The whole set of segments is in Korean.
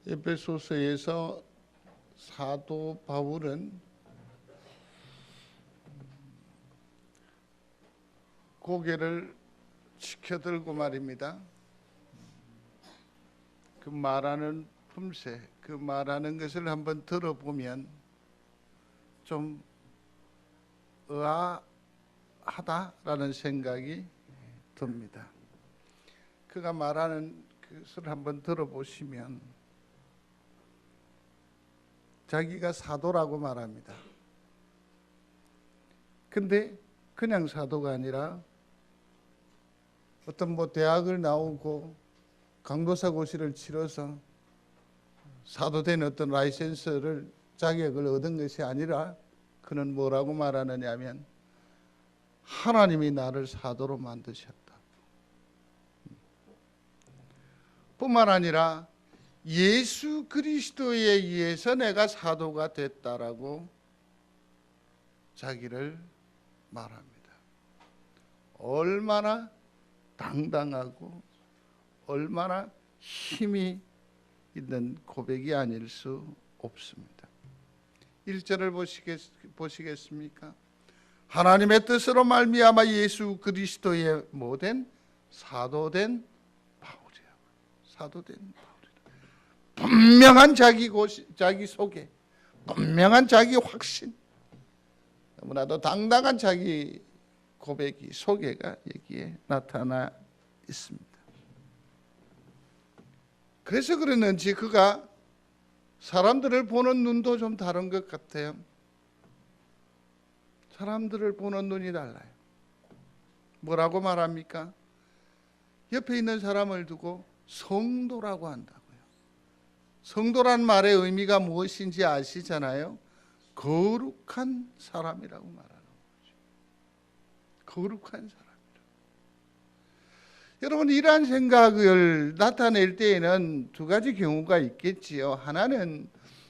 에베소서에서 사도 바울은 고개를 치켜들고 말입니다. 그 말하는 품새, 그 말하는 것을 한번 들어보면 좀 의아하다라는 생각이 듭니다. 그가 말하는 것을 한번 들어보시면 자기가 사도라고 말합니다. 근데 그냥 사도가 아니라 어떤 대학을 나오고 강도사 고시를 치러서 사도된 어떤 라이센스를 자격을 얻은 것이 아니라 그는 뭐라고 말하느냐 하면 하나님이 나를 사도로 만드셨다. 뿐만 아니라 예수 그리스도에 의해서 내가 사도가 됐다라고 자기를 말합니다. 얼마나 당당하고 얼마나 힘이 있는 고백이 아닐 수 없습니다. 1절을 보시겠습니까? 하나님의 뜻으로 말미암아 예수 그리스도의 모든 사도된 바울이야. 사도된 바울이다. 분명한 자기 소개, 분명한 자기 확신, 너무나도 당당한 자기 고백이 소개가 여기에 나타나 있습니다. 그래서 그랬는지 그가 사람들을 보는 눈도 좀 다른 것 같아요. 사람들을 보는 눈이 달라요. 뭐라고 말합니까? 옆에 있는 사람을 두고 성도라고 한다고요. 성도란 말의 의미가 무엇인지 아시잖아요. 거룩한 사람이라고 말하는 거죠. 거룩한 사람. 여러분, 이러한 생각을 나타낼 때에는 두 가지 경우가 있겠지요. 하나는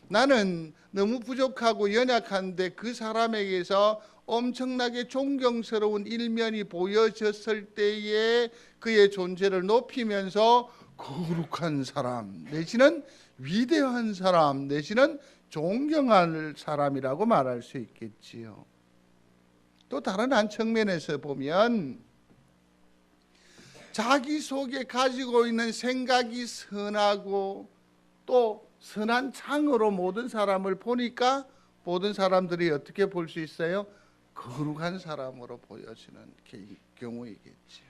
나는 너무 부족하고 연약한데 그 사람에게서 엄청나게 존경스러운 일면이 보여졌을 때에 그의 존재를 높이면서 거룩한 사람 내지는 위대한 사람 내지는 존경할 사람이라고 말할 수 있겠지요. 또 다른 한 측면에서 보면 자기 속에 가지고 있는 생각이 선하고 또 선한 창으로 모든 사람을 보니까 모든 사람들이 어떻게 볼 수 있어요? 거룩한 사람으로 보여지는 경우이겠지요.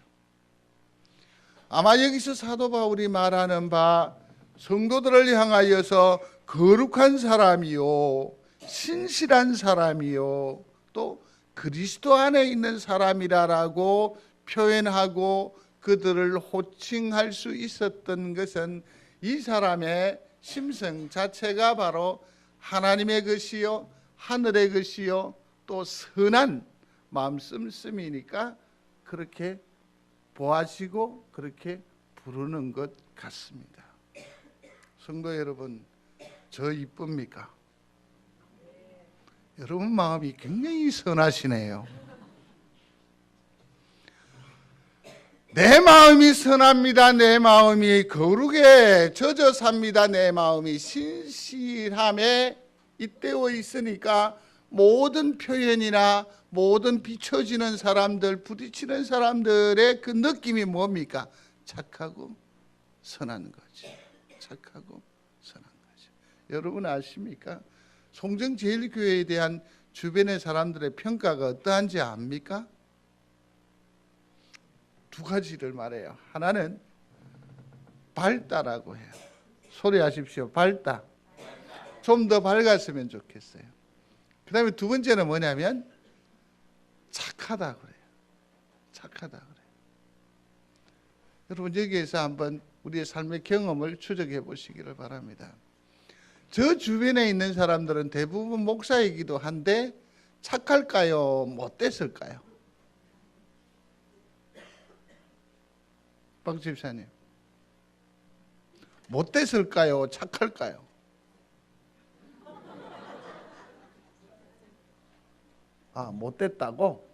아마 여기서 사도 바울이 말하는 바 성도들을 향하여서 거룩한 사람이요, 신실한 사람이요, 또 그리스도 안에 있는 사람이라고 표현하고 그들을 호칭할 수 있었던 것은 이 사람의 심성 자체가 바로 하나님의 것이요, 하늘의 것이요, 또 선한 마음씀이니까 그렇게 보아지고 그렇게 부르는 것 같습니다. 성도 여러분, 저 이쁩니까? 여러분 마음이 굉장히 선하시네요. 내 마음이 선합니다. 내 마음이 거룩에 젖어 삽니다. 내 마음이 신실함에 잇대어 있으니까 모든 표현이나 모든 비춰지는 사람들, 부딪히는 사람들의 그 느낌이 뭡니까? 착하고 선한 거지. 착하고 선한 거지. 여러분 아십니까? 송정제일교회에 대한 주변의 사람들의 평가가 어떠한지 압니까? 두 가지를 말해요. 하나는 밝다라고 해요. 소리하십시오. 밝다. 좀 더 밝았으면 좋겠어요. 그 다음에 두 번째는 뭐냐면 착하다 그래요. 착하다 그래요. 여러분 여기에서 한번 우리의 삶의 경험을 추적해 보시기를 바랍니다. 저 주변에 있는 사람들은 대부분 목사이기도 한데 착할까요? 못됐을까요? 박 집사님, 못됐을까요? 착할까요? 못됐다고?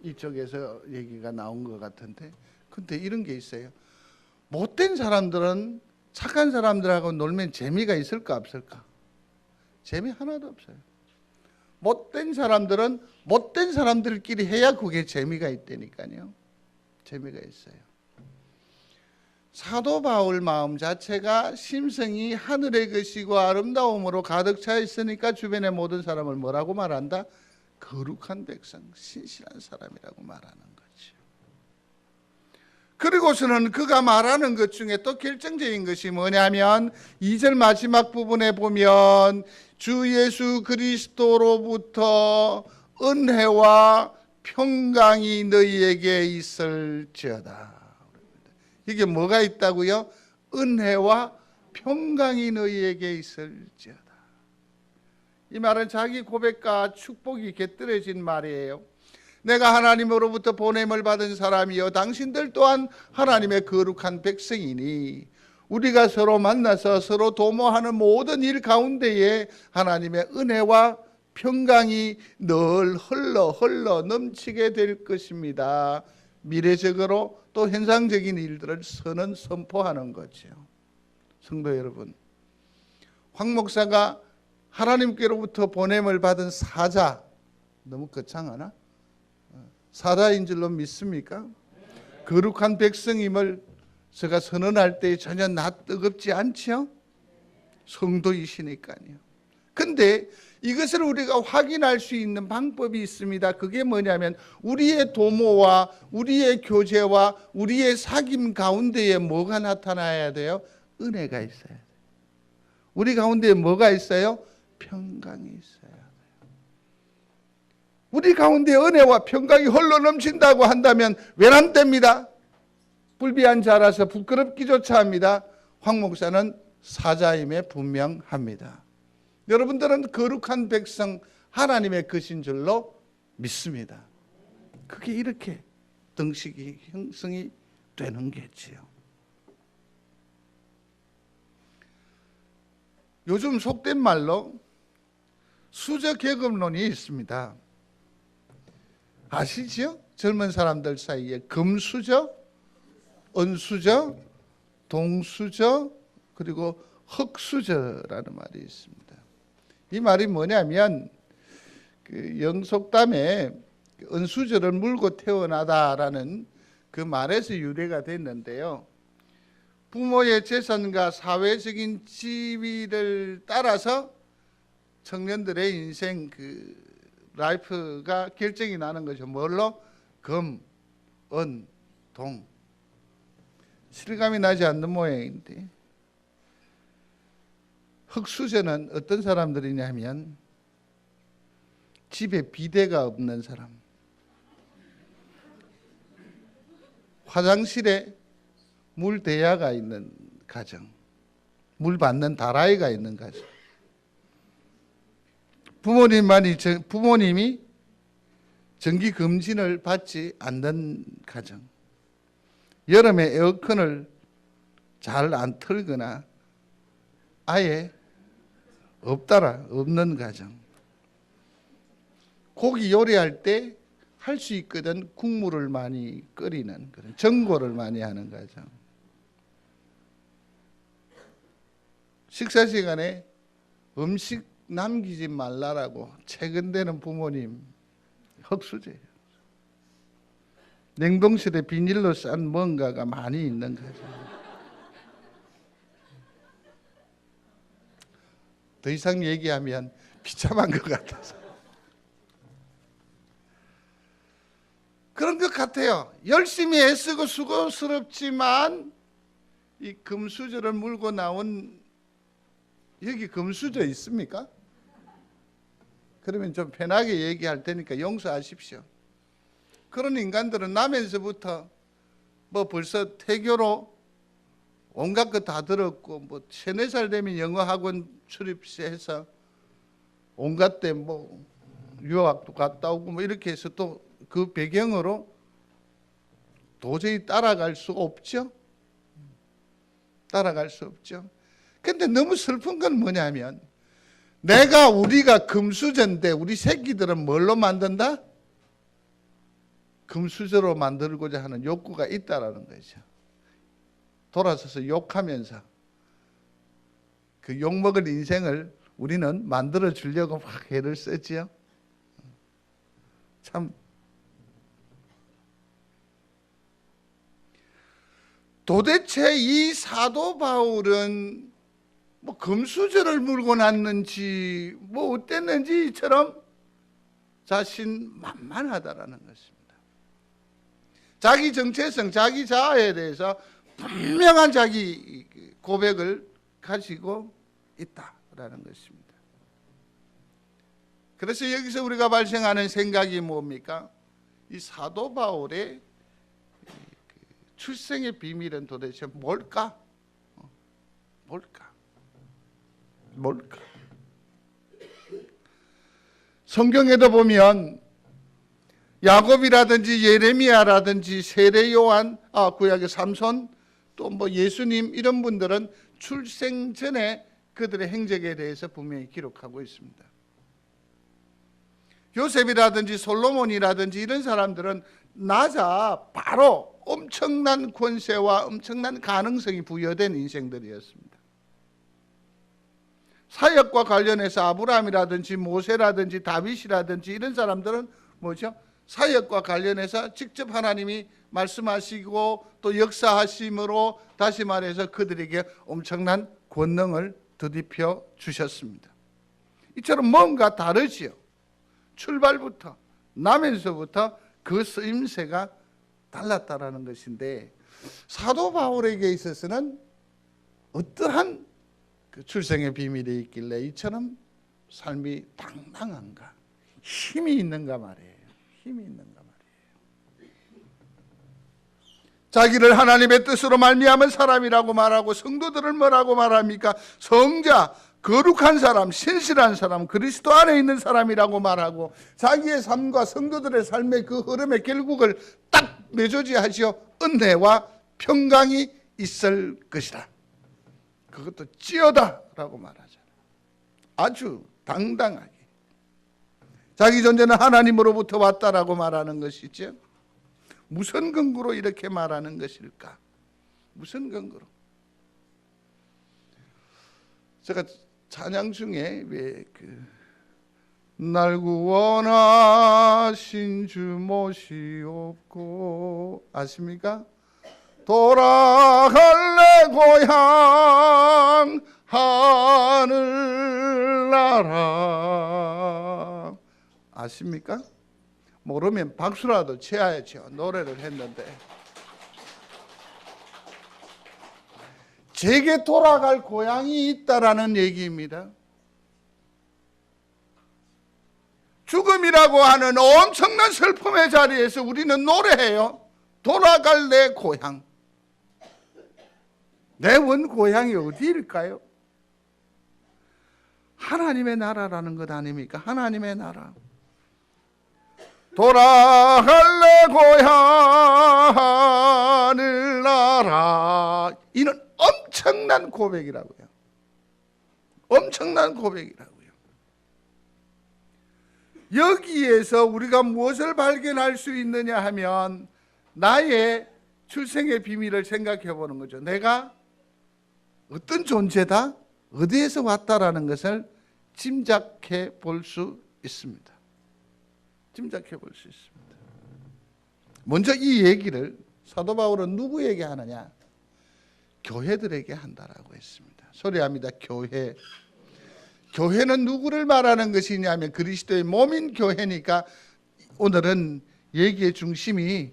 이쪽에서 얘기가 나온 것 같은데, 근데 이런 게 있어요. 못된 사람들은 착한 사람들하고 놀면 재미가 있을까 없을까? 재미 하나도 없어요. 못된 사람들은 못된 사람들끼리 해야 그게 재미가 있다니까요. 재미가 있어요. 사도 바울 마음 자체가 심성이 하늘의 것이고 아름다움으로 가득 차 있으니까 주변의 모든 사람을 뭐라고 말한다? 거룩한 백성, 신실한 사람이라고 말하는 거죠. 그리고서는 그가 말하는 것 중에 또 결정적인 것이 뭐냐면 2절 마지막 부분에 보면 주 예수 그리스도로부터 은혜와 평강이 너희에게 있을지어다. 이게 뭐가 있다고요? 은혜와 평강이 너희에게 있을지어다. 이 말은 자기 고백과 축복이 곁들여진 말이에요. 내가 하나님으로부터 보냄을 받은 사람이요 당신들 또한 하나님의 거룩한 백성이니 우리가 서로 만나서 서로 도모하는 모든 일 가운데에 하나님의 은혜와 평강이 늘 흘러 넘치게 될 것입니다. 미래적으로 또 현상적인 일들을 선포하는 거죠. 성도 여러분, 황 목사가 하나님께로부터 보냄을 받은 사자, 너무 거창하나? 사자인 줄로 믿습니까? 거룩한 백성임을 제가 선언할 때 전혀 뜨겁지 않죠? 성도이시니까요. 근데 이것을 우리가 확인할 수 있는 방법이 있습니다. 그게 뭐냐면 우리의 도모와 우리의 교제와 우리의 사귐 가운데에 뭐가 나타나야 돼요? 은혜가 있어야 돼요. 우리 가운데에 뭐가 있어요? 평강이 있어야 돼요. 우리 가운데 은혜와 평강이 홀로 넘친다고 한다면 외람됩니다. 불비한 자라서 부끄럽기조차 합니다. 황 목사는 사자임에 분명합니다. 여러분들은 거룩한 백성 하나님의 것인 줄로 믿습니다. 그게 이렇게 등식이 형성이 되는 게지요. 요즘 속된 말로 수저 계급론이 있습니다. 아시죠? 젊은 사람들 사이에 금수저, 은수저, 동수저, 그리고 흙수저라는 말이 있습니다. 이 말이 뭐냐면 그 영속담에 은수저를 물고 태어나다라는 그 말에서 유래가 됐는데요. 부모의 재산과 사회적인 지위를 따라서 청년들의 인생 그 라이프가 결정이 나는 거죠. 뭘로? 금, 은, 동. 실감이 나지 않는 모양인데 흙수저는 어떤 사람들이냐면 집에 비데가 없는 사람, 화장실에 물 대야가 있는 가정, 물 받는 다라이가 있는 가정, 부모님이 전기 금진을 받지 않는 가정, 여름에 에어컨을 잘 안 틀거나 아예 없는 가정, 고기 요리할 때 할 수 있거든 국물을 많이 끓이는 그런 전골을 많이 하는 가정, 식사 시간에 음식 남기지 말라라고 체근대는 부모님 흙수저예요. 냉동실에 비닐로 싼 뭔가가 많이 있는 가정. 더 이상 얘기하면 비참한 것 같아서 그런 것 같아요. 열심히 애쓰고 수고스럽지만 이 금수저를 물고 나온, 여기 금수저 있습니까? 그러면 좀 편하게 얘기할 테니까 용서하십시오. 그런 인간들은 나면서부터 뭐 벌써 태교로 온갖 거 다 들었고 뭐 3, 4살 되면 영어 학원 출입해서 온갖 때 뭐 유학도 갔다 오고 뭐 이렇게 해서 또 그 배경으로 도저히 따라갈 수 없죠. 따라갈 수 없죠. 근데 너무 슬픈 건 뭐냐면 우리가 금수저인데 우리 새끼들은 뭘로 만든다? 금수저로 만들고자 하는 욕구가 있다라는 거죠. 돌아서서 욕하면서 그 욕먹을 인생을 우리는 만들어 주려고 막 애를 쓰지요. 참 도대체 이 사도 바울은 뭐 금수저를 물고 났는지 뭐 어땠는지처럼 자신만만하다라는 것입니다. 자기 정체성, 자기 자아에 대해서 분명한 자기 고백을 가지고 있다라는 것입니다. 그래서 여기서 우리가 발생하는 생각이 뭡니까? 이 사도 바울의 출생의 비밀은 도대체 뭘까? 뭘까? 성경에도 보면 야곱이라든지 예레미야라든지 세례 요한, 구약의 삼손, 또 뭐 예수님 이런 분들은 출생 전에 그들의 행적에 대해서 분명히 기록하고 있습니다. 요셉이라든지 솔로몬이라든지 이런 사람들은 나자 바로 엄청난 권세와 엄청난 가능성이 부여된 인생들이었습니다. 사역과 관련해서 아브라함이라든지 모세라든지 다윗이라든지 이런 사람들은 뭐죠? 사역과 관련해서 직접 하나님이 말씀하시고 또 역사하심으로 다시 말해서 그들에게 엄청난 권능을 드디펴 주셨습니다. 이처럼 뭔가 다르지요. 출발부터 나면서부터 그 쓰임새가 달랐다라는 것인데 사도 바울에게 있어서는 어떠한 그 출생의 비밀이 있길래 이처럼 삶이 당당한가, 힘이 있는가 말이에요. 힘이 있는가 말이에요. 자기를 하나님의 뜻으로 말미암은 사람이라고 말하고 성도들을 뭐라고 말합니까? 성자, 거룩한 사람, 신실한 사람, 그리스도 안에 있는 사람이라고 말하고 자기의 삶과 성도들의 삶의 그 흐름의 결국을 딱 내조지하시어 은혜와 평강이 있을 것이다. 그것도 찌어다라고 말하잖아요. 아주 당당하게 자기 존재는 하나님으로부터 왔다라고 말하는 것이죠. 무슨 근거로 이렇게 말하는 것일까? 무슨 근거로? 제가 찬양 중에 왜 날 구원하신 주 모시옵고 아십니까? 돌아갈래 고향 하늘나라 아십니까? 모르면 박수라도 쳐야죠. 노래를 했는데 제게 돌아갈 고향이 있다라는 얘기입니다. 죽음이라고 하는 엄청난 슬픔의 자리에서 우리는 노래해요. 돌아갈 내 고향. 내 원 고향이 어디일까요? 하나님의 나라라는 것 아닙니까? 하나님의 나라. 돌아갈래 고향 하늘나라. 이는 엄청난 고백이라고요. 엄청난 고백이라고요. 여기에서 우리가 무엇을 발견할 수 있느냐 하면 나의 출생의 비밀을 생각해 보는 거죠. 내가 어떤 존재다? 어디에서 왔다라는 것을 짐작해 볼 수 있습니다. 짐작해 볼 수 있습니다. 먼저 이 얘기를 사도 바울은 누구에게 하느냐? 교회들에게 한다라고 했습니다. 소리합니다. 교회. 교회는 누구를 말하는 것이냐면 그리스도의 몸인 교회니까 오늘은 얘기의 중심이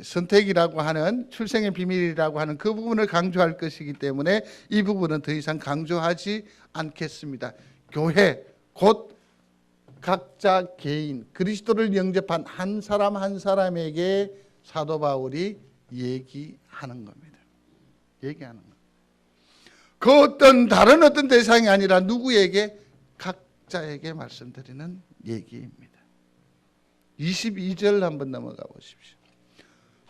선택이라고 하는 출생의 비밀이라고 하는 그 부분을 강조할 것이기 때문에 이 부분은 더 이상 강조하지 않겠습니다. 교회 곧 각자 개인 그리스도를 영접한 한 사람 한 사람에게 사도 바울이 얘기하는 겁니다. 얘기하는 겁니다. 그 어떤 다른 어떤 대상이 아니라 누구에게? 각자에게 말씀드리는 얘기입니다. 22절 한번 넘어가 보십시오.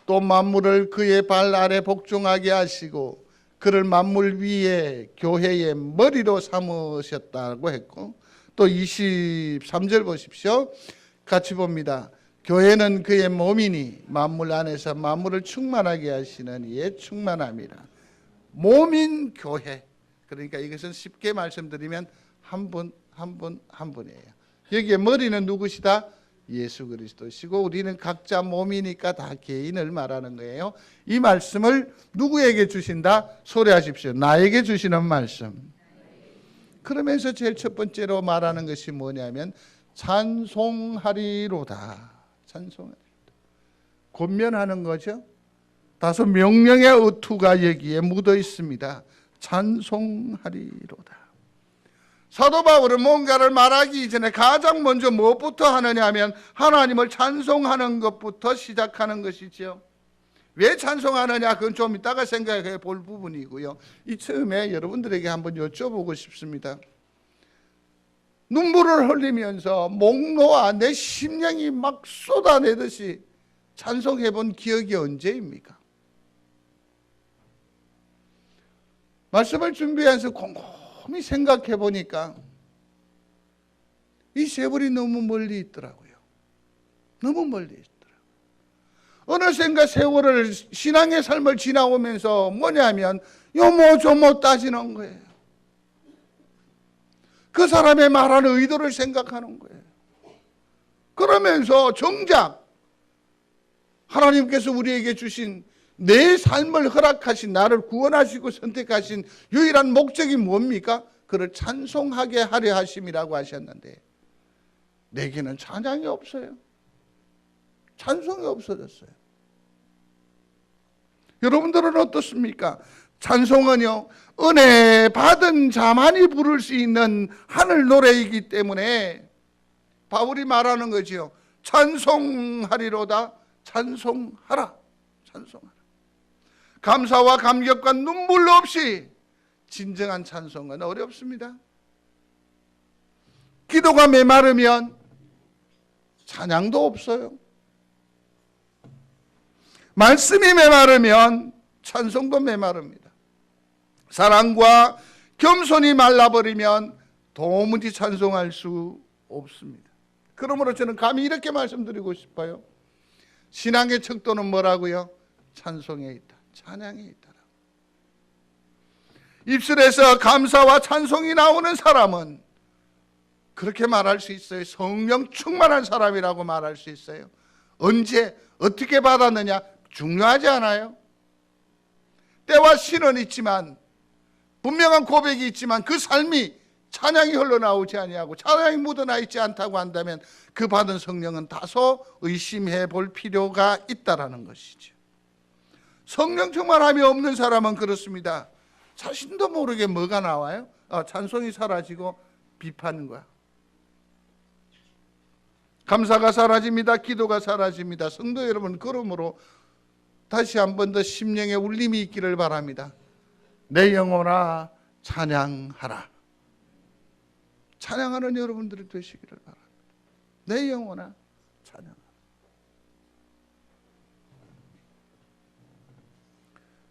또 만물을 그의 발 아래 복종하게 하시고 그를 만물 위에 교회의 머리로 삼으셨다고 했고 또 23절 보십시오. 같이 봅니다. 교회는 그의 몸이니 만물 안에서 만물을 충만하게 하시는 이의 충만함이라. 몸인 교회, 그러니까 이것은 쉽게 말씀드리면 한 분 한 분 한 분이에요. 여기에 머리는 누구시다? 예수 그리스도시고 우리는 각자 몸이니까 다 개인을 말하는 거예요. 이 말씀을 누구에게 주신다? 소리하십시오. 나에게 주시는 말씀. 그러면서 제일 첫 번째로 말하는 것이 뭐냐면 찬송하리로다. 찬송하리로다. 권면하는 거죠. 다소 명령의 어투가 여기에 묻어 있습니다. 찬송하리로다. 사도 바울은 뭔가를 말하기 이전에 가장 먼저 무엇부터 하느냐 하면 하나님을 찬송하는 것부터 시작하는 것이지요. 왜 찬송하느냐? 그건 좀 이따가 생각해 볼 부분이고요. 이 처음에 여러분들에게 한번 여쭤보고 싶습니다. 눈물을 흘리면서 목 놓아 내 심령이 막 쏟아내듯이 찬송해 본 기억이 언제입니까? 말씀을 준비하면서 곰곰이 생각해 보니까 이 세월이 너무 멀리 있더라고요. 너무 멀리 있더라고요. 어느샌가 세월을 신앙의 삶을 지나오면서 뭐냐면 요모조모 따지는 거예요. 그 사람의 말하는 의도를 생각하는 거예요. 그러면서 정작 하나님께서 우리에게 주신 내 삶을 허락하신 나를 구원하시고 선택하신 유일한 목적이 뭡니까? 그를 찬송하게 하려 하심이라고 하셨는데 내게는 찬양이 없어요. 찬송이 없어졌어요. 여러분들은 어떻습니까? 찬송은요, 은혜 받은 자만이 부를 수 있는 하늘 노래이기 때문에 바울이 말하는 거지요. 찬송하리로다. 찬송하라. 찬송하라. 감사와 감격과 눈물 없이 진정한 찬송은 어렵습니다. 기도가 메마르면 찬양도 없어요. 말씀이 메마르면 찬송도 메마릅니다. 사랑과 겸손이 말라버리면 도무지 찬송할 수 없습니다. 그러므로 저는 감히 이렇게 말씀드리고 싶어요. 신앙의 척도는 뭐라고요? 찬송에 있다. 찬양에 있다. 입술에서 감사와 찬송이 나오는 사람은 그렇게 말할 수 있어요. 성령 충만한 사람이라고 말할 수 있어요. 언제 어떻게 받았느냐 중요하지 않아요. 때와 시는 있지만 분명한 고백이 있지만 그 삶이 찬양이 흘러나오지 아니하고 찬양이 묻어나 있지 않다고 한다면 그 받은 성령은 다소 의심해 볼 필요가 있다라는 것이죠. 성령 충만함이 없는 사람은 그렇습니다. 자신도 모르게 뭐가 나와요? 찬송이 사라지고 비판인 거야. 감사가 사라집니다. 기도가 사라집니다. 성도 여러분, 그러므로 다시 한 번 더 심령에 울림이 있기를 바랍니다. 내 영혼아 찬양하라. 찬양하는 여러분들이 되시기를 바랍니다. 내 영혼아 찬양하라.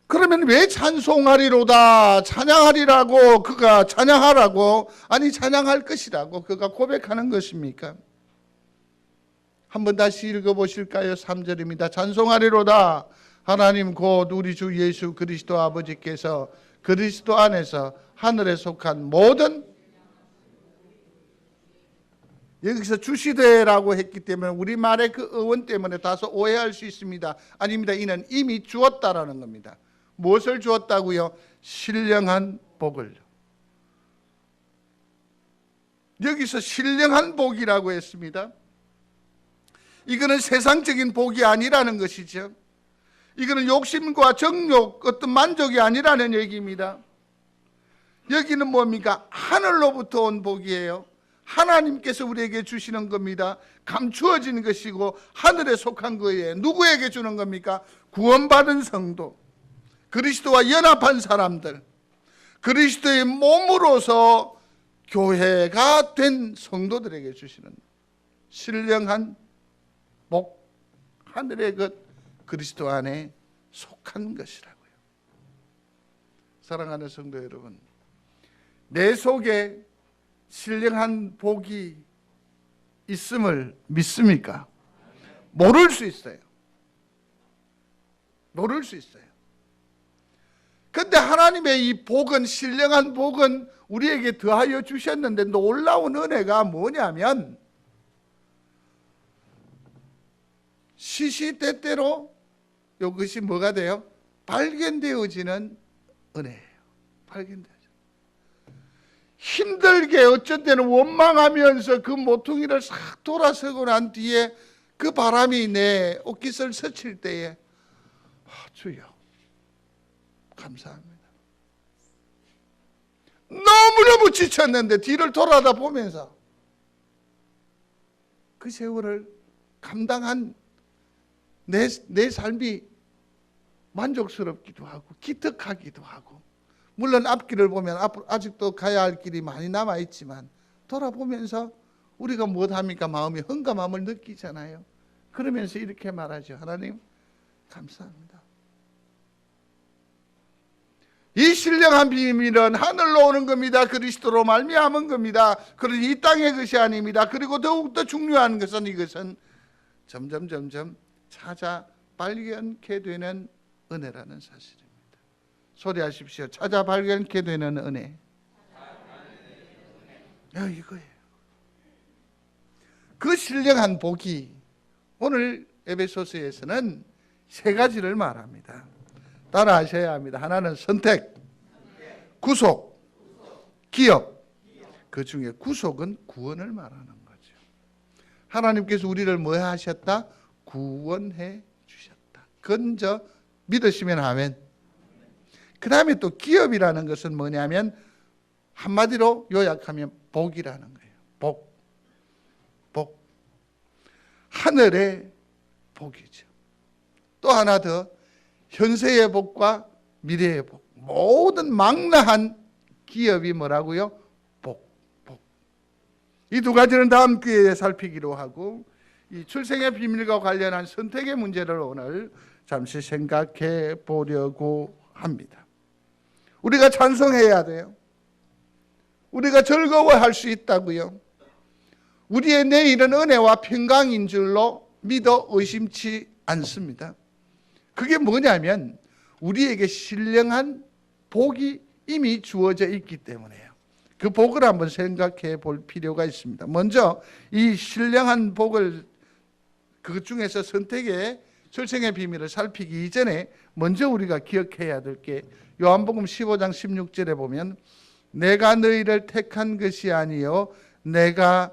그러면 왜 찬송하리로다, 찬양하리라고 그가 찬양하라고, 아니 찬양할 것이라고 그가 고백하는 것입니까? 한번 다시 읽어보실까요? 3절입니다. 찬송하리로다. 하나님 곧 우리 주 예수 그리스도 아버지께서 그리스도 안에서 하늘에 속한 모든, 여기서 주시되라고 했기 때문에 우리말의 그 어원 때문에 다소 오해할 수 있습니다. 아닙니다. 이는 이미 주었다라는 겁니다. 무엇을 주었다고요? 신령한 복을. 여기서 신령한 복이라고 했습니다. 이거는 세상적인 복이 아니라는 것이죠. 이거는 욕심과 정욕, 어떤 만족이 아니라는 얘기입니다. 여기는 뭡니까? 하늘로부터 온 복이에요. 하나님께서 우리에게 주시는 겁니다. 감추어진 것이고 하늘에 속한 거예요. 누구에게 주는 겁니까? 구원받은 성도, 그리스도와 연합한 사람들, 그리스도의 몸으로서 교회가 된 성도들에게 주시는 신령한 복, 하늘의 것, 그리스도 안에 속한 것이라고요. 사랑하는 성도 여러분, 내 속에 신령한 복이 있음을 믿습니까? 모를 수 있어요. 모를 수 있어요. 근데 하나님의 이 복은, 신령한 복은 우리에게 더하여 주셨는데 놀라운 은혜가 뭐냐면 시시때때로 이것이 뭐가 돼요? 발견되어지는 은혜예요. 발견되어지는. 힘들게 어쩐 때는 원망하면서 그 모퉁이를 싹 돌아서고 난 뒤에 그 바람이 내 옷깃을 스칠 때에 주여 감사합니다. 너무너무 지쳤는데 뒤를 돌아다 보면서 그 세월을 감당한 내 삶이 만족스럽기도 하고 기특하기도 하고, 물론 앞길을 보면 아직도 가야 할 길이 많이 남아있지만 돌아보면서 우리가 무엇합니까? 마음이 험감함을 느끼잖아요. 그러면서 이렇게 말하죠. 하나님 감사합니다. 이 신령한 비밀은 하늘로 오는 겁니다. 그리스도로 말미암은 겁니다. 그러니 이 땅의 것이 아닙니다. 그리고 더욱더 중요한 것은 이것은 점점 찾아 발견케 되는 은혜라는 사실입니다. 소리하십시오. 찾아 발견케 되는 은혜. 이거예요. 그 신령한 복이 오늘 에베소서에서는 세 가지를 말합니다. 따라 하셔야 합니다. 하나는 선택, 구속, 기업. 그 중에 구속은 구원을 말하는 거죠. 하나님께서 우리를 뭐 하셨다? 구원해 주셨다. 건져 믿으시면 아멘. 그 다음에 또 기업이라는 것은 뭐냐면 한마디로 요약하면 복이라는 거예요. 복. 하늘의 복이죠. 또 하나 더, 현세의 복과 미래의 복. 모든 망라한 기업이 뭐라고요? 복. 이 두 가지는 다음 기회에 살피기로 하고, 이 출생의 비밀과 관련한 선택의 문제를 오늘 잠시 생각해 보려고 합니다. 우리가 찬송해야 돼요. 우리가 즐거워할 수 있다고요. 우리의 내일은 은혜와 평강인 줄로 믿어 의심치 않습니다. 그게 뭐냐면 우리에게 신령한 복이 이미 주어져 있기 때문에요. 그 복을 한번 생각해 볼 필요가 있습니다. 먼저 이 신령한 복을, 그 중에서 선택의 절생의 비밀을 살피기 이전에 먼저 우리가 기억해야 될 게, 요한복음 15장 16절에 보면 내가 너희를 택한 것이 아니요 너희가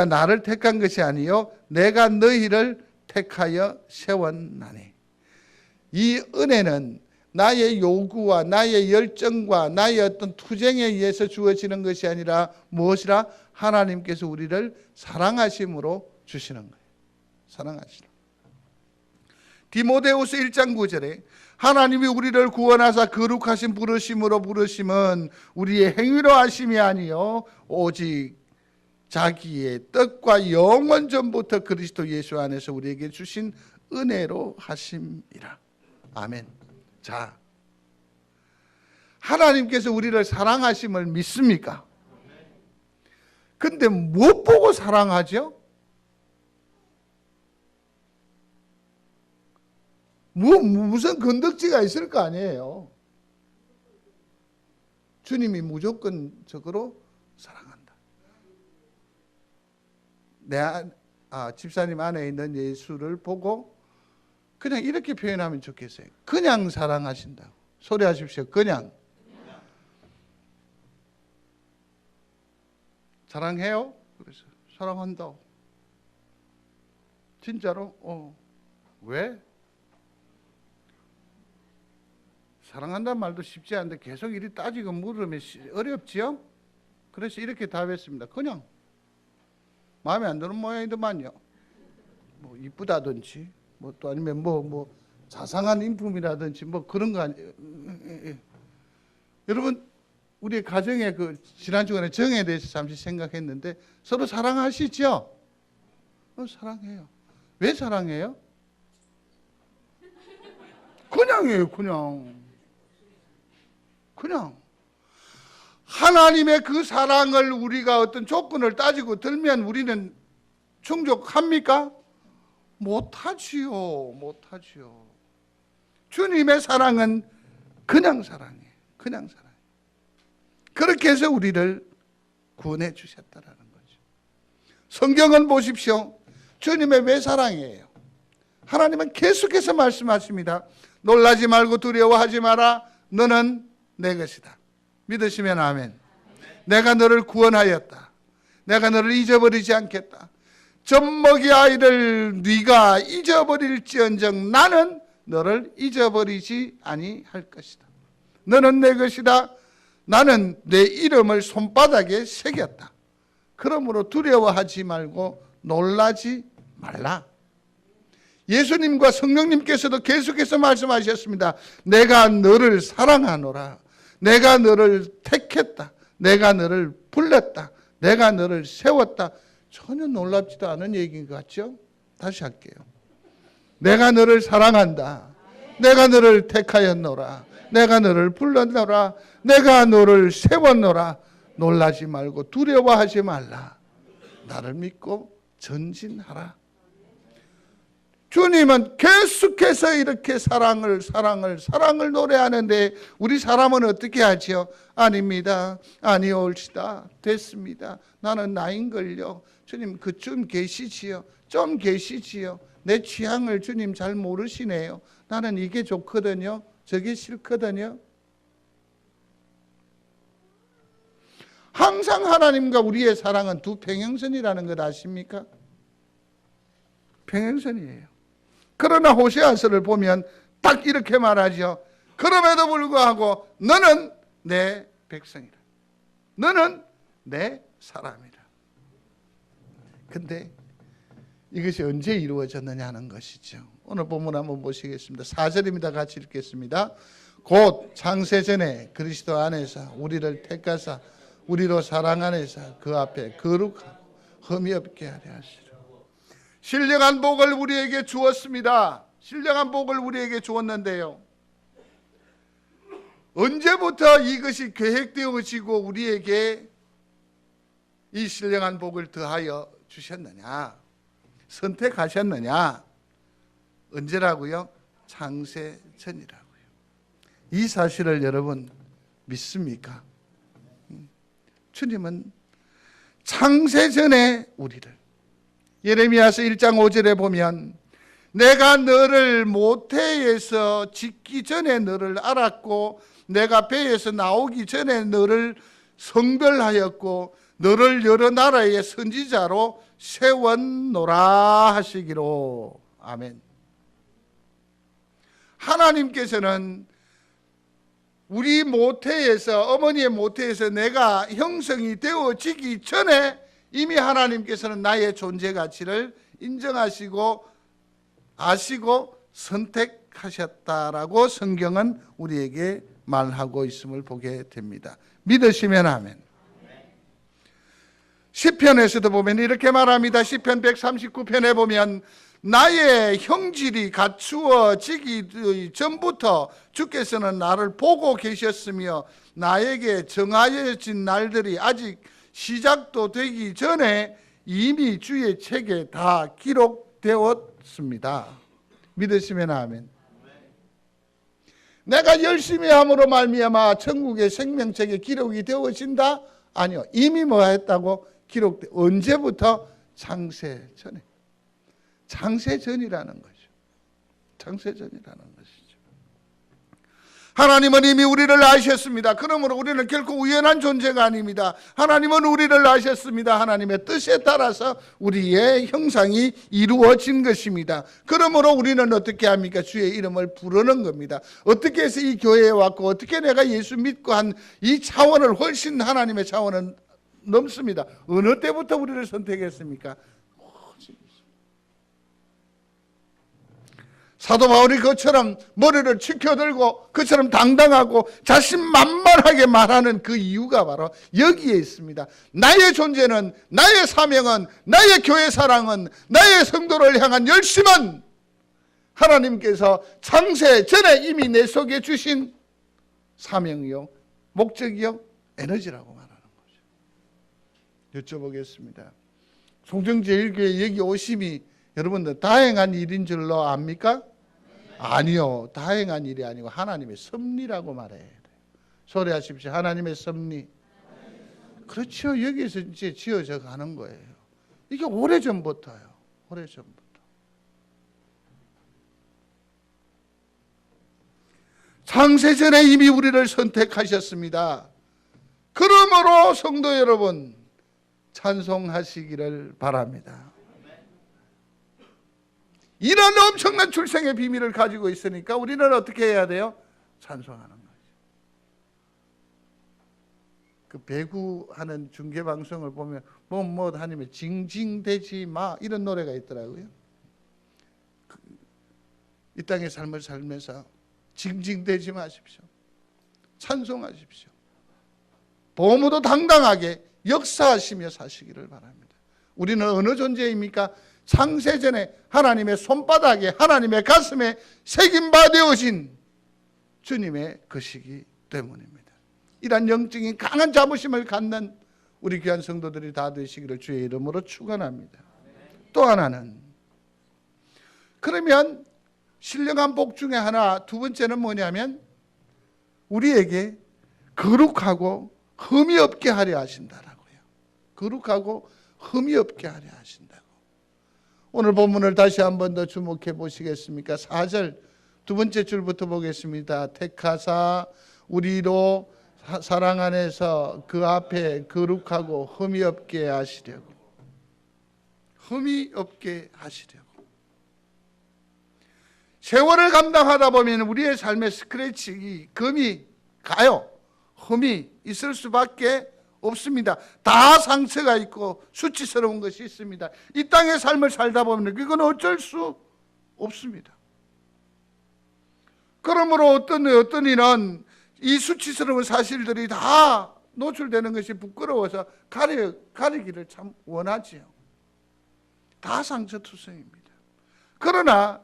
나를 택한 것이 아니요 내가 너희를 택하여 세웠나니. 이 은혜는 나의 요구와 나의 열정과 나의 어떤 투쟁에 의해서 주어지는 것이 아니라 무엇이라? 하나님께서 우리를 사랑하심으로 주시는 거예요. 사랑하시는. 디모데후서 1장 9절에 하나님이 우리를 구원하사 거룩하신 부르심으로 부르심은 우리의 행위로 하심이 아니요 오직 자기의 뜻과 영원 전부터 그리스도 예수 안에서 우리에게 주신 은혜로 하심이라. 아멘. 자, 하나님께서 우리를 사랑하심을 믿습니까? 근데 못 보고 사랑하죠? 무슨 건덕지가 있을 거 아니에요. 주님이 무조건적으로 사랑한다. 집사님 안에 있는 예수를 보고 그냥 이렇게 표현하면 좋겠어요. 그냥 사랑하신다고. 소리하십시오. 그냥. 사랑해요? 그래서 사랑한다고. 진짜로? 왜? 사랑한다는 말도 쉽지 않은데 계속 이리 따지고 물으면 어렵지요? 그래서 이렇게 답했습니다. 그냥. 마음에 안 드는 모양이더만요. 뭐 이쁘다든지 뭐 또 아니면 뭐 자상한 인품이라든지 뭐 그런 거 아니에요. 여러분, 우리 가정의 그 지난 주간에 정에 대해서 잠시 생각했는데 서로 사랑하시죠? 사랑해요. 왜 사랑해요? 그냥이에요. 그냥. 하나님의 그 사랑을 우리가 어떤 조건을 따지고 들면 우리는 충족합니까? 못하지요. 주님의 사랑은 그냥 사랑해. 그냥 사랑해. 그렇게 해서 우리를 구원해 주셨다라는 거죠. 성경은 보십시오. 주님의 왜 사랑이에요? 하나님은 계속해서 말씀하십니다. 놀라지 말고 두려워하지 마라. 너는 내 것이다. 믿으시면 아멘. 내가 너를 구원하였다. 내가 너를 잊어버리지 않겠다. 젖먹이 아이를 네가 잊어버릴지언정 나는 너를 잊어버리지 아니할 것이다. 너는 내 것이다. 나는 내 이름을 손바닥에 새겼다. 그러므로 두려워하지 말고 놀라지 말라. 예수님과 성령님께서도 계속해서 말씀하셨습니다. 내가 너를 사랑하노라. 내가 너를 택했다. 내가 너를 불렀다. 내가 너를 세웠다. 전혀 놀랍지도 않은 얘기인 것 같죠? 다시 할게요. 내가 너를 사랑한다. 내가 너를 택하였노라. 내가 너를 불렀노라. 내가 너를 세웠노라. 놀라지 말고 두려워하지 말라. 나를 믿고 전진하라. 주님은 계속해서 이렇게 사랑을 노래하는데 우리 사람은 어떻게 하죠? 아닙니다. 아니올시다. 됐습니다. 나는 나인걸요. 주님 그쯤 계시지요. 좀 계시지요. 내 취향을 주님 잘 모르시네요. 나는 이게 좋거든요. 저게 싫거든요. 항상 하나님과 우리의 사랑은 두 평행선이라는 것 아십니까? 평행선이에요. 그러나 호세아서를 보면 딱 이렇게 말하죠. 그럼에도 불구하고 너는 내 백성이라. 너는 내 사람이라. 근데 이것이 언제 이루어졌느냐 하는 것이죠. 오늘 본문 한번 보시겠습니다. 4절입니다. 같이 읽겠습니다. 곧 창세전에 그리스도 안에서 우리를 택하사 우리로 사랑 안에서 그 앞에 거룩하고 흠이 없게 하려 하시라. 신령한 복을 우리에게 주었습니다. 신령한 복을 우리에게 주었는데요. 언제부터 이것이 계획되어지고 우리에게 이 신령한 복을 더하여 주셨느냐? 선택하셨느냐? 언제라고요? 창세 전이라고요. 이 사실을 여러분 믿습니까? 주님은 창세 전에 우리를 예레미야서 1장 5절에 보면 내가 너를 모태에서 짓기 전에 너를 알았고 내가 배에서 나오기 전에 너를 성별하였고 너를 여러 나라의 선지자로 세웠노라 하시기로. 아멘. 하나님께서는 우리 모태에서 어머니의 모태에서 내가 형성이 되어지기 전에 이미 하나님께서는 나의 존재 가치를 인정하시고 아시고 선택하셨다라고 성경은 우리에게 말하고 있음을 보게 됩니다. 믿으시면 아멘. 시편에서도 보면 이렇게 말합니다. 시편 139편에 보면 나의 형질이 갖추어지기 전부터 주께서는 나를 보고 계셨으며 나에게 정하여진 날들이 아직 시작도 되기 전에 이미 주의 책에 다 기록되었습니다. 믿으시면 아멘. 내가 열심히 함으로 말미암아 천국의 생명책에 기록이 되어진다? 아니요. 이미 뭐 했다고? 기록돼. 언제부터? 창세 전에. 창세 전이라는 거죠. 창세 전이라는 것이죠. 하나님은 이미 우리를 아셨습니다. 그러므로 우리는 결코 우연한 존재가 아닙니다. 하나님은 우리를 아셨습니다. 하나님의 뜻에 따라서 우리의 형상이 이루어진 것입니다. 그러므로 우리는 어떻게 합니까? 주의 이름을 부르는 겁니다. 어떻게 해서 이 교회에 왔고 어떻게 내가 예수 믿고 한 이 차원을 훨씬 하나님의 차원은 넘습니다. 어느 때부터 우리를 선택했습니까? 사도 바울이 그처럼 머리를 치켜들고 그처럼 당당하고 자신만만하게 말하는 그 이유가 바로 여기에 있습니다. 나의 존재는, 나의 사명은, 나의 교회 사랑은, 나의 성도를 향한 열심은 하나님께서 창세 전에 이미 내 속에 주신 사명이요, 목적이요, 에너지라고 말하는 거죠. 여쭤보겠습니다. 송정제일교회 여기 오심이 여러분들 다행한 일인 줄로 압니까? 아니요. 다행한 일이 아니고 하나님의 섭리라고 말해야 돼요. 소리하십시오. 하나님의 섭리. 그렇죠. 여기에서 이제 지어져 가는 거예요. 이게 오래전부터요. 오래전부터. 창세전에 이미 우리를 선택하셨습니다. 그러므로 성도 여러분, 찬송하시기를 바랍니다. 이런 엄청난 출생의 비밀을 가지고 있으니까 우리는 어떻게 해야 돼요? 찬송하는 거죠. 그 배구하는 중계방송을 보면 뭐 하니면 징징대지 마 이런 노래가 있더라고요. 이 땅의 삶을 살면서 징징대지 마십시오. 찬송하십시오. 보모도 당당하게 역사하시며 사시기를 바랍니다. 우리는 어느 존재입니까? 창세전에 하나님의 손바닥에 하나님의 가슴에 새김받으신 주님의 것이기 때문입니다. 이러한 영적인 강한 자부심을 갖는 우리 귀한 성도들이 다 되시기를 주의 이름으로 축원합니다. 또 하나는, 그러면 신령한 복 중에 하나, 두 번째는 뭐냐면 우리에게 거룩하고 흠이 없게 하려 하신다라고요. 거룩하고 흠이 없게 하려 하신다고. 오늘 본문을 다시 한 번 더 주목해 보시겠습니까? 4절 두 번째 줄부터 보겠습니다. 택하사 우리로 사랑 안에서 그 앞에 거룩하고 흠이 없게 하시려고. 흠이 없게 하시려고. 세월을 감당하다 보면 우리의 삶의 스크래치, 금이 가요. 흠이 있을 수밖에 없습니다. 다 상처가 있고 수치스러운 것이 있습니다. 이 땅의 삶을 살다 보면 그건 어쩔 수 없습니다. 그러므로 어떤 이는 이 수치스러운 사실들이 다 노출되는 것이 부끄러워서 가리기를 참 원하지요. 다 상처투성입니다. 그러나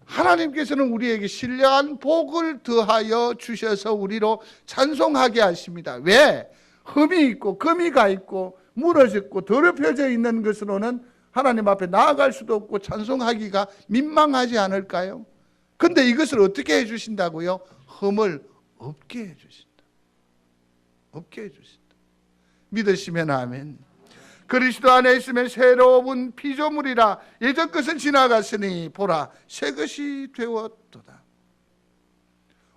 하나님께서는 우리에게 신령한 복을 더하여 주셔서 우리로 찬송하게 하십니다. 왜? 흠이 있고 금이 가 있고 무너졌고 더럽혀져 있는 것으로는 하나님 앞에 나아갈 수도 없고 찬송하기가 민망하지 않을까요? 근데 이것을 어떻게 해주신다고요? 흠을 없게 해주신다. 없게 해주신다. 믿으시면 아멘. 그리스도 안에 있으면 새로운 피조물이라 예전 것은 지나갔으니 보라 새 것이 되었도다.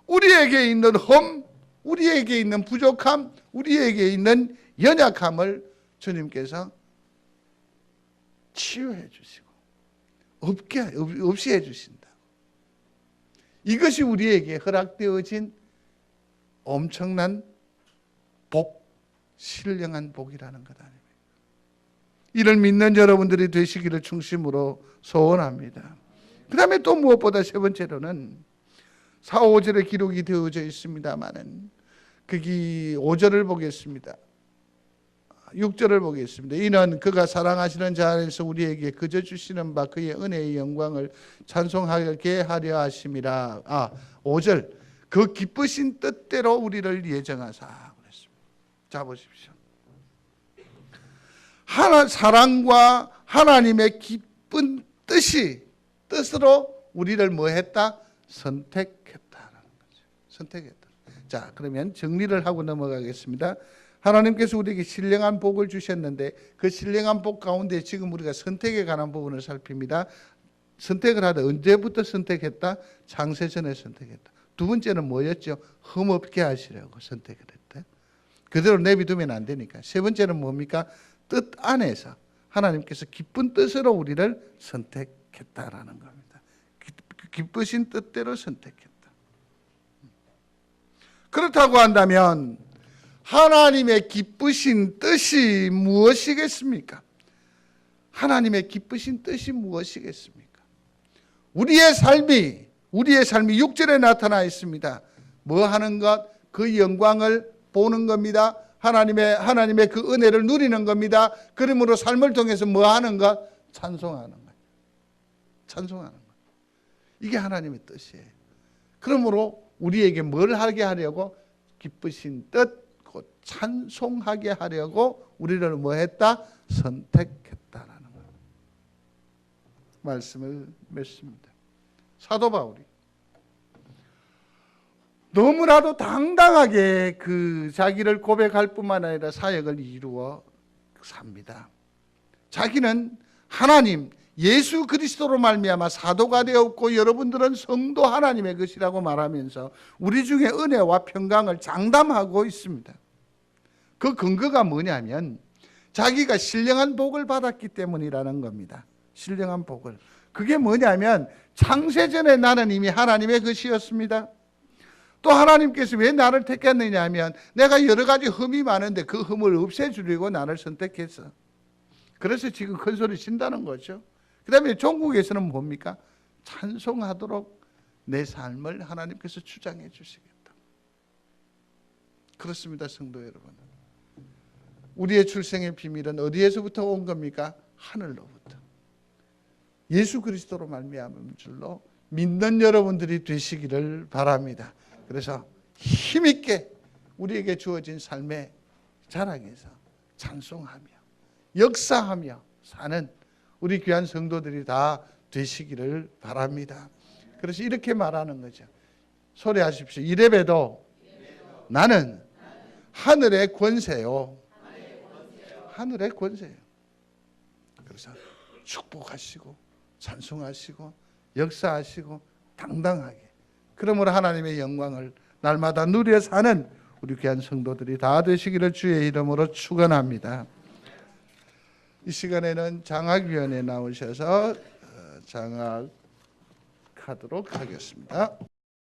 우리에게 있는 흠, 우리에게 있는 부족함, 우리에게 있는 연약함을 주님께서 치유해 주시고 없이 해 주신다. 이것이 우리에게 허락되어진 엄청난 복, 신령한 복이라는 것 아닙니까? 이를 믿는 여러분들이 되시기를 중심으로 소원합니다. 그 다음에 또 무엇보다 세 번째로는 4, 5절에 기록이 되어져 있습니다만은 거기 5절을 보겠습니다. 6절을 보겠습니다. 이는 그가 사랑하시는 자 안에서 우리에게 그저 주시는 바 그의 은혜의 영광을 찬송하게 하려 하심이라. 5절 그 기쁘신 뜻대로 우리를 예정하사 그랬습니다. 자 보십시오. 사랑과 하나님의 기쁜 뜻으로 우리를 뭐 했다? 선택했다라는 거죠. 선택했다. 자, 그러면 정리를 하고 넘어가겠습니다. 하나님께서 우리에게 신령한 복을 주셨는데 그 신령한 복 가운데 지금 우리가 선택에 관한 부분을 살핍니다. 선택을 하다 언제부터 선택했다? 창세전에 선택했다. 두 번째는 뭐였죠? 흠없게 하시려고 선택을 했다. 그대로 내비두면 안 되니까. 세 번째는 뭡니까? 뜻 안에서 하나님께서 기쁜 뜻으로 우리를 선택했다라는 겁니다. 기쁘신 뜻대로 선택했다. 그렇다고 한다면 하나님의 기쁘신 뜻이 무엇이겠습니까? 하나님의 기쁘신 뜻이 무엇이겠습니까? 우리의 삶이 6절에 나타나 있습니다. 뭐 하는 것? 그 영광을 보는 겁니다. 하나님의 그 은혜를 누리는 겁니다. 그러므로 삶을 통해서 뭐 하는 것? 찬송하는 거예요. 찬송하는 거예요. 이게 하나님의 뜻이에요. 그러므로 우리에게 뭘 하게 하려고? 기쁘신 뜻, 곧 찬송하게 하려고 우리를 뭐 했다? 선택했다라는 거예요. 말씀을 맺습니다. 사도 바울이 너무나도 당당하게 그 자기를 고백할 뿐만 아니라 사역을 이루어 삽니다. 자기는 하나님 예수 그리스도로 말미암아 사도가 되었고 여러분들은 성도 하나님의 것이라고 말하면서 우리 중에 은혜와 평강을 장담하고 있습니다. 그 근거가 뭐냐면 자기가 신령한 복을 받았기 때문이라는 겁니다. 신령한 복을. 그게 뭐냐면 창세전에 나는 이미 하나님의 것이었습니다. 또 하나님께서 왜 나를 택했느냐 하면 내가 여러 가지 흠이 많은데 그 흠을 없애주려고 나를 선택했어. 그래서 지금 큰 소리 친다는 거죠. 그 다음에 종국에서는 뭡니까? 찬송하도록 내 삶을 하나님께서 주장해 주시겠다. 그렇습니다, 성도 여러분. 우리의 출생의 비밀은 어디에서부터 온 겁니까? 하늘로부터. 예수 그리스도로 말미암은 줄로 믿는 여러분들이 되시기를 바랍니다. 그래서 힘있게 우리에게 주어진 삶의 자랑에서 찬송하며 역사하며 사는 우리 귀한 성도들이 다 되시기를 바랍니다. 그래서 이렇게 말하는 거죠. 소리하십시오. 이래봬도 나는 하늘의 권세요. 하늘의 권세요. 그래서 축복하시고 찬송하시고 역사하시고 당당하게 그러므로 하나님의 영광을 날마다 누려 사는 우리 귀한 성도들이 다 되시기를 주의 이름으로 축원합니다. 이 시간에는 장학위원회 나오셔서 장학하도록 하겠습니다.